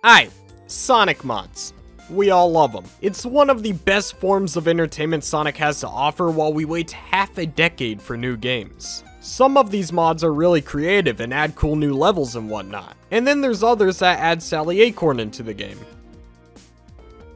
Alright, Sonic mods. We all love them. It's one of the best forms of entertainment Sonic has to offer while we wait half a decade for new games. Some of these mods are really creative and add cool new levels and whatnot. And then there's others that add Sally Acorn into the game.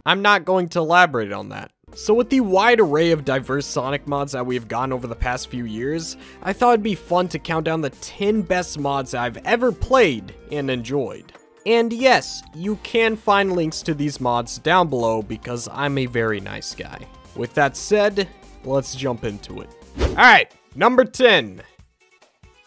I'm not going to elaborate on that. So with the wide array of diverse Sonic mods that we've gotten over the past few years, I thought it'd be fun to count down the 10 best mods that I've ever played and enjoyed. And yes, you can find links to these mods down below because I'm a very nice guy. With that said, let's jump into it. Alright, number 10.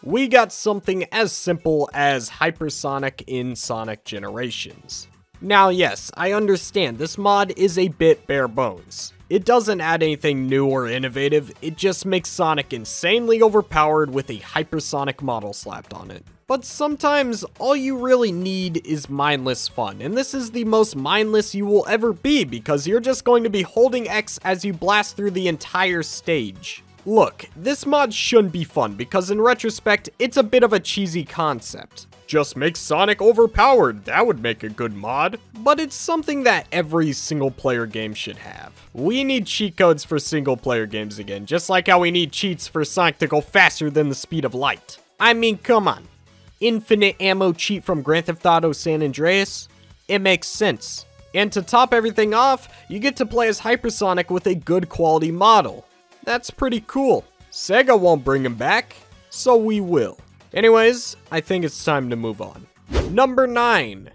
We got something as simple as Hypersonic in Sonic Generations. Now yes, I understand this mod is a bit bare bones. It doesn't add anything new or innovative, it just makes Sonic insanely overpowered with a hypersonic model slapped on it. But sometimes, all you really need is mindless fun, and this is the most mindless you will ever be because you're just going to be holding X as you blast through the entire stage. Look, this mod shouldn't be fun because in retrospect, it's a bit of a cheesy concept. Just make Sonic overpowered, that would make a good mod. But it's something that every single player game should have. We need cheat codes for single player games again, just like how we need cheats for Sonic to go faster than the speed of light. I mean, come on. Infinite ammo cheat from Grand Theft Auto San Andreas? It makes sense. And to top everything off, you get to play as Hypersonic with a good quality model. That's pretty cool. Sega won't bring him back, so we will. Anyways, I think it's time to move on. Number 9.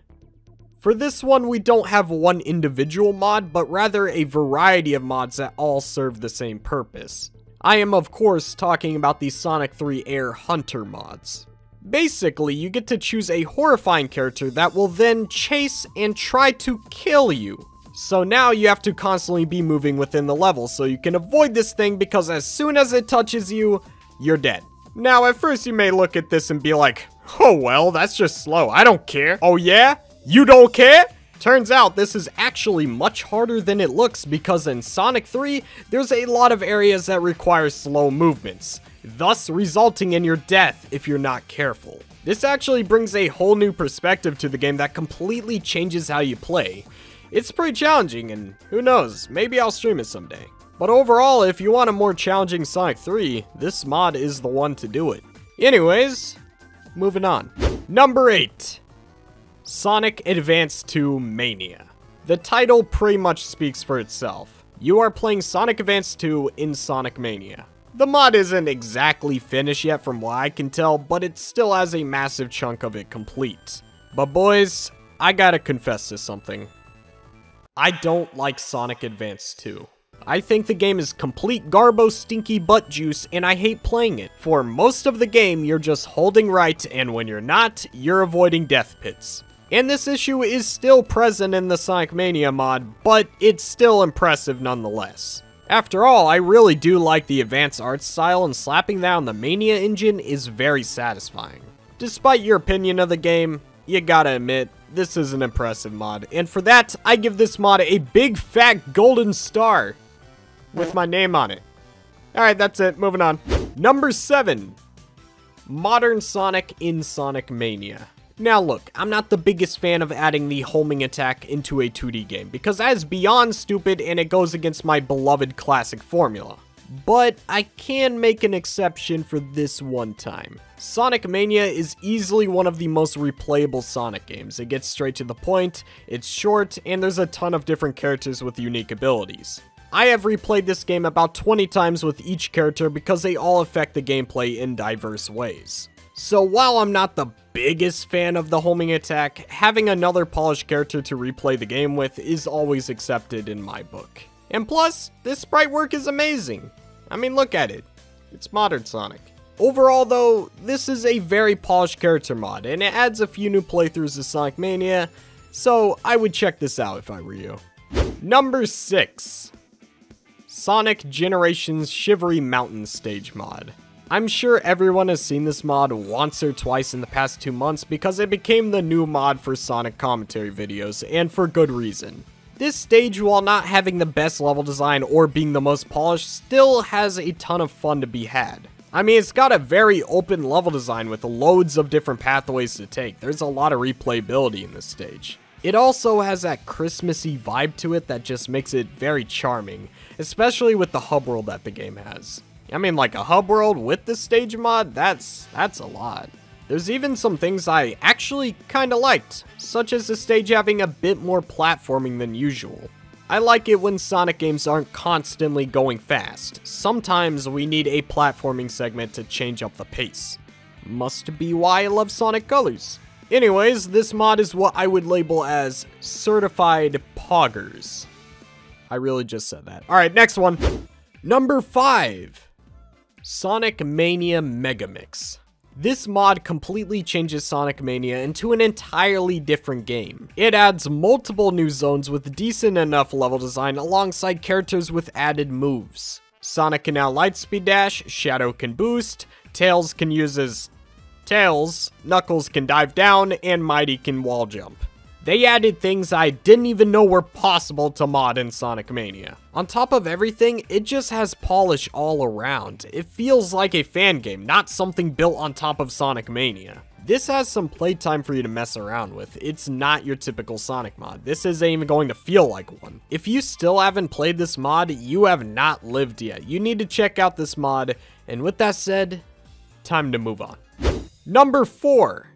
For this one, we don't have one individual mod, but rather a variety of mods that all serve the same purpose. I am, of course, talking about the Sonic 3 Air Hunter mods. Basically, you get to choose a horrifying character that will then chase and try to kill you. So now you have to constantly be moving within the level so you can avoid this thing because as soon as it touches you, you're dead. Now, at first you may look at this and be like, oh well, that's just slow, I don't care. Oh yeah? You don't care? Turns out this is actually much harder than it looks because in Sonic 3, there's a lot of areas that require slow movements, thus resulting in your death if you're not careful. This actually brings a whole new perspective to the game that completely changes how you play. It's pretty challenging and who knows, maybe I'll stream it someday. But overall, if you want a more challenging Sonic 3, this mod is the one to do it. Anyways, moving on. Number 8. Sonic Advance 2 Mania. The title pretty much speaks for itself. You are playing Sonic Advance 2 in Sonic Mania. The mod isn't exactly finished yet from what I can tell, but it still has a massive chunk of it complete. But boys, I gotta confess to something. I don't like Sonic Advance 2. I think the game is complete garbo stinky butt juice and I hate playing it. For most of the game, you're just holding right and when you're not, you're avoiding death pits. And this issue is still present in the Sonic Mania mod, but it's still impressive nonetheless. After all, I really do like the advanced art style and slapping that on the Mania engine is very satisfying. Despite your opinion of the game, you gotta admit, this is an impressive mod, and for that, I give this mod a big fat golden star with my name on it. Alright, that's it, moving on. Number 7. Modern Sonic in Sonic Mania. Now look, I'm not the biggest fan of adding the homing attack into a 2D game, because that is beyond stupid and it goes against my beloved classic formula. But I can make an exception for this one time. Sonic Mania is easily one of the most replayable Sonic games. It gets straight to the point, it's short, and there's a ton of different characters with unique abilities. I have replayed this game about 20 times with each character because they all affect the gameplay in diverse ways. So while I'm not the biggest fan of the homing attack, having another polished character to replay the game with is always accepted in my book. And plus, this sprite work is amazing. I mean, look at it. It's modern Sonic. Overall though, this is a very polished character mod, and it adds a few new playthroughs to Sonic Mania, so I would check this out if I were you. Number 6. Sonic Generations Shivery Mountains stage mod. I'm sure everyone has seen this mod once or twice in the past 2 months because it became the new mod for Sonic commentary videos, and for good reason. This stage, while not having the best level design or being the most polished, still has a ton of fun to be had. I mean, it's got a very open level design with loads of different pathways to take. There's a lot of replayability in this stage. It also has that Christmassy vibe to it that just makes it very charming, especially with the hub world that the game has. I mean, like a hub world with the stage mod, that's a lot. There's even some things I actually kinda liked, such as the stage having a bit more platforming than usual. I like it when Sonic games aren't constantly going fast. Sometimes we need a platforming segment to change up the pace. Must be why I love Sonic Colors. Anyways, this mod is what I would label as certified poggers. I really just said that. Alright, next one. Number 5. Sonic Mania Megamix. This mod completely changes Sonic Mania into an entirely different game. It adds multiple new zones with decent enough level design alongside characters with added moves. Sonic can now lightspeed dash, Shadow can boost, Tails can use his tails, Knuckles can dive down, and Mighty can wall jump. They added things I didn't even know were possible to mod in Sonic Mania. On top of everything, it just has polish all around. It feels like a fan game, not something built on top of Sonic Mania. This has some playtime for you to mess around with. It's not your typical Sonic mod. This isn't even going to feel like one. If you still haven't played this mod, you have not lived yet. You need to check out this mod, and with that said, time to move on. Number 4.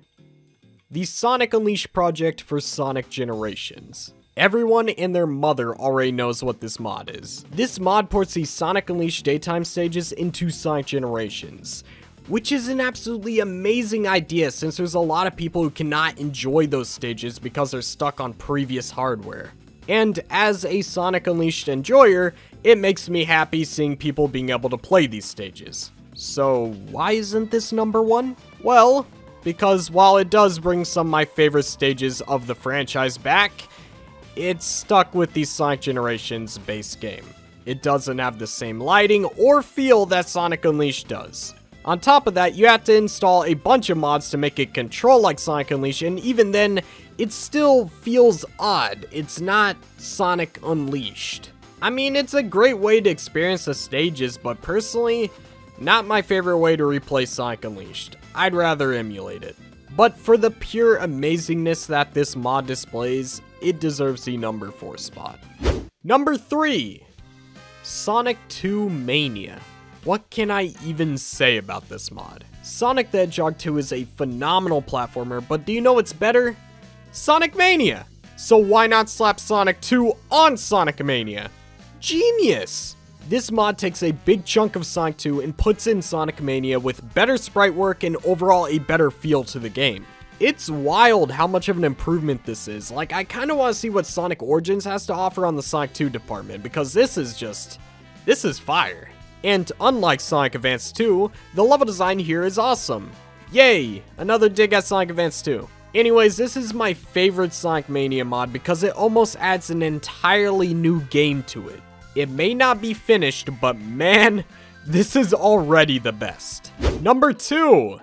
The Sonic Unleashed project for Sonic Generations. Everyone and their mother already knows what this mod is. This mod ports the Sonic Unleashed daytime stages into Sonic Generations, which is an absolutely amazing idea since there's a lot of people who cannot enjoy those stages because they're stuck on previous hardware. And as a Sonic Unleashed enjoyer, it makes me happy seeing people being able to play these stages. So why isn't this number 1? Well, because while it does bring some of my favorite stages of the franchise back, it's stuck with the Sonic Generations base game. It doesn't have the same lighting or feel that Sonic Unleashed does. On top of that, you have to install a bunch of mods to make it control like Sonic Unleashed, and even then, it still feels odd. It's not Sonic Unleashed. I mean, it's a great way to experience the stages, but personally, not my favorite way to replay Sonic Unleashed. I'd rather emulate it. But for the pure amazingness that this mod displays, it deserves the number 4 spot. Number 3. Sonic 2 Mania. What can I even say about this mod? Sonic the Hedgehog 2 is a phenomenal platformer, but do you know what's better? Sonic Mania! So why not slap Sonic 2 on Sonic Mania? Genius! This mod takes a big chunk of Sonic 2 and puts in Sonic Mania with better sprite work and overall a better feel to the game. It's wild how much of an improvement this is. Like, I kinda wanna see what Sonic Origins has to offer on the Sonic 2 department, because this is fire. And unlike Sonic Advance 2, the level design here is awesome. Yay! Another dig at Sonic Advance 2. Anyways, this is my favorite Sonic Mania mod because it almost adds an entirely new game to it. It may not be finished, but man, this is already the best. Number 2.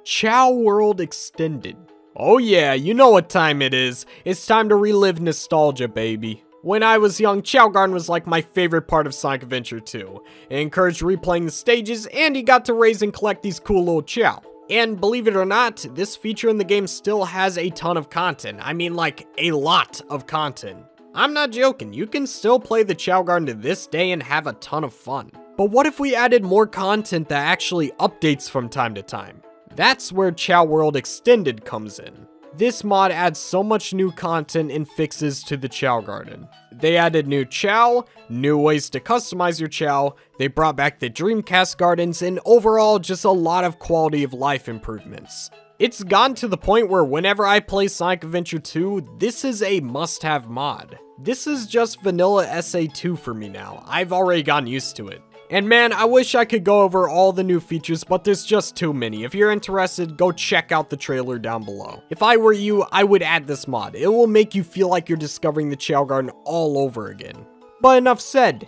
Chao World Extended. Oh yeah, you know what time it is. It's time to relive nostalgia, baby. When I was young, Chao Garden was like my favorite part of Sonic Adventure 2. It encouraged replaying the stages, and you got to raise and collect these cool little Chao. And believe it or not, this feature in the game still has a ton of content. I mean, like, a lot of content. I'm not joking, you can still play the Chao Garden to this day and have a ton of fun. But what if we added more content that actually updates from time to time? That's where Chao World Extended comes in. This mod adds so much new content and fixes to the Chao Garden. They added new Chao, new ways to customize your Chao, they brought back the Dreamcast Gardens, and overall just a lot of quality of life improvements. It's gotten to the point where whenever I play Sonic Adventure 2, this is a must-have mod. This is just vanilla SA2 for me now. I've already gotten used to it. And man, I wish I could go over all the new features, but there's just too many. If you're interested, go check out the trailer down below. If I were you, I would add this mod. It will make you feel like you're discovering the Chao Garden all over again. But enough said.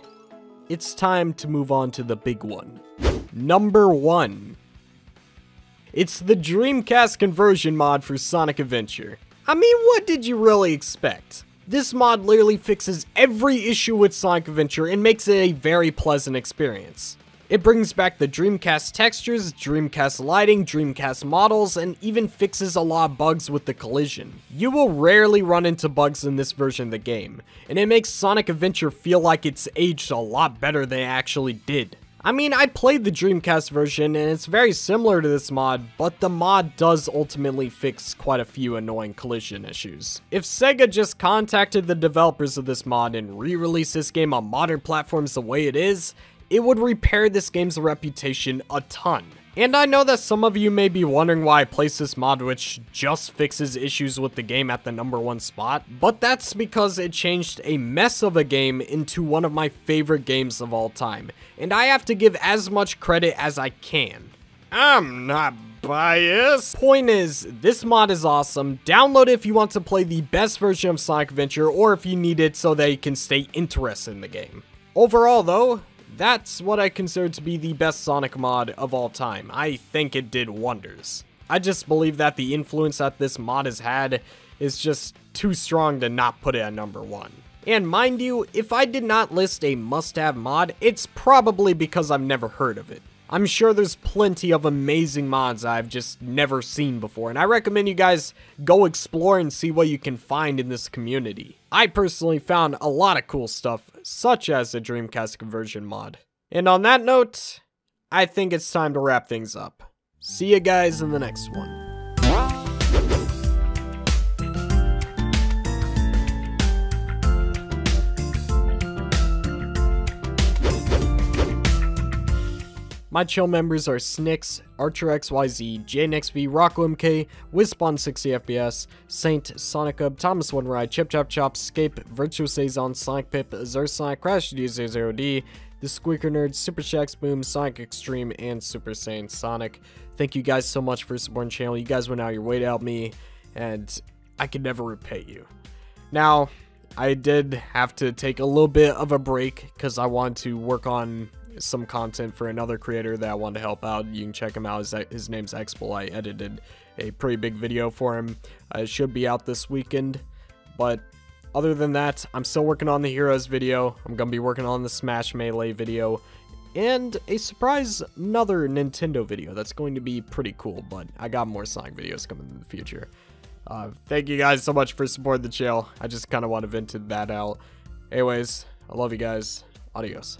It's time to move on to the big one. Number 1. It's the Dreamcast conversion mod for Sonic Adventure. I mean, what did you really expect? This mod literally fixes every issue with Sonic Adventure and makes it a very pleasant experience. It brings back the Dreamcast textures, Dreamcast lighting, Dreamcast models, and even fixes a lot of bugs with the collision. You will rarely run into bugs in this version of the game, and it makes Sonic Adventure feel like it's aged a lot better than it actually did. I mean, I played the Dreamcast version and it's very similar to this mod, but the mod does ultimately fix quite a few annoying collision issues. If Sega just contacted the developers of this mod and re-released this game on modern platforms the way it is, it would repair this game's reputation a ton. And I know that some of you may be wondering why I placed this mod which just fixes issues with the game at the #1 spot, but that's because it changed a mess of a game into one of my favorite games of all time, and I have to give as much credit as I can. I'm not biased. Point is, this mod is awesome. Download it if you want to play the best version of Sonic Adventure, or if you need it so that you can stay interested in the game. Overall though, that's what I consider to be the best Sonic mod of all time. I think it did wonders. I just believe that the influence that this mod has had is just too strong to not put it at #1. And mind you, if I did not list a must-have mod, it's probably because I've never heard of it. I'm sure there's plenty of amazing mods I've just never seen before, and I recommend you guys go explore and see what you can find in this community. I personally found a lot of cool stuff, such as the Dreamcast conversion mod. And on that note, I think it's time to wrap things up. See you guys in the next one. My chill members are Snicks, ArcherXYZ, JNXV, Rocco MK, Wispawn60fps, Saint, Sonicub, Thomas One Chip Chop Chop, Scape, Virtual Saison, Sonic Pip, Zersonic, Crash D00D, The Squeaker Nerd, Super Shax Boom, Sonic Extreme, and Super Saiyan Sonic. Thank you guys so much for supporting the channel. You guys went out of your way to help me, and I can never repay you. Now, I did have to take a little bit of a break because I wanted to work on some content for another creator that I want to help out. You can check him out. His name's Expo. I edited a pretty big video for him. It should be out this weekend. But other than that, I'm still working on the Heroes video. I'm going to be working on the Smash Melee video. And a surprise another Nintendo video. That's going to be pretty cool. But I got more Sonic videos coming in the future. Thank you guys so much for supporting the channel. I just kind of want to vent that out. Anyways, I love you guys. Adios.